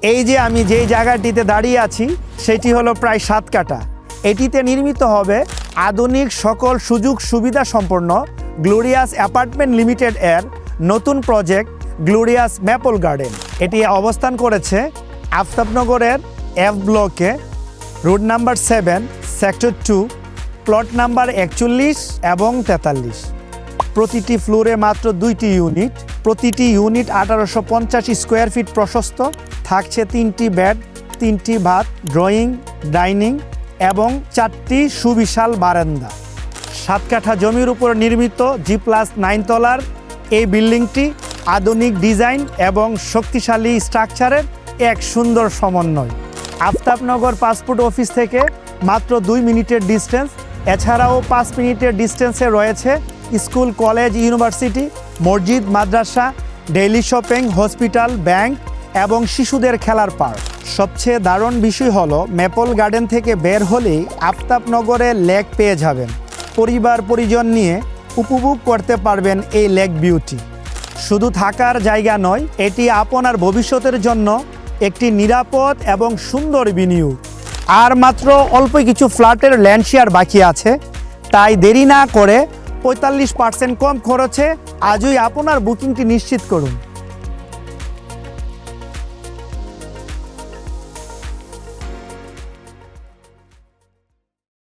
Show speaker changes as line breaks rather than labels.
এই যে আমি যেই জায়গাটিতে দাঁড়িয়ে আছি সেটি হলো প্রায় 7 কাঠা। এটিতে নির্মিত হবে আধুনিক সকল সুযোগ সুবিধা সম্পন্ন গ্লোরিয়াস অ্যাপার্টমেন্ট লিমিটেড এর নতুন প্রজেক্ট গ্লোরিয়াস ম্যাপল গার্ডেন। এটি অবস্থান করেছে আফতাবনগরের এফ ব্লকে, road number 7, sector 2, plot number 41 এবং 43। প্রতিটি ফ্লোরে মাত্র 2টি ইউনিট, প্রতিটি ইউনিট 1850 স্কোয়ার ফিট প্রশস্ত। থাকছে 3টি বেড, 3টি বাথ, ড্রয়িং, ডাইনিং এবং 4টি সুবিশাল বারান্দা। 7 কাঠা জমির উপর নির্মিত G+9 তলার এই বিল্ডিংটি আধুনিক ডিজাইন এবং শক্তিশালী স্ট্রাকচারের এক সুন্দর সমন্বয়। আফতাবনগর পাসপোর্ট অফিস থেকে মাত্র 2 মিনিটের ডিস্টেন্স। এছাড়াও 5 মিনিটের ডিস্টেন্সে রয়েছে স্কুল, কলেজ, ইউনিভার্সিটি, মসজিদ, মাদ্রাসা, ডেইলি শপিং, হসপিটাল, ব্যাংক এবং শিশুদের খেলার পার্ক। সবচেয়ে দারুণ বিষয় হলো ম্যাপল গার্ডেন থেকে বের হলেই আফতাবনগরে লেক পেয়ে যাবেন। পরিবার পরিজন নিয়ে উপভোগ করতে পারবেন এই লেক বিউটি। শুধু থাকার জায়গা নয়, এটি আপনার ভবিষ্যতের জন্য একটি নিরাপদ এবং সুন্দর বিনিয়োগ। আর মাত্র অল্প কিছু ফ্ল্যাটের ল্যান্ড শেয়ার বাকি আছে, তাই দেরি না করে 45% কম খরচে আজই আপনার বুকিংটি নিশ্চিত করুন।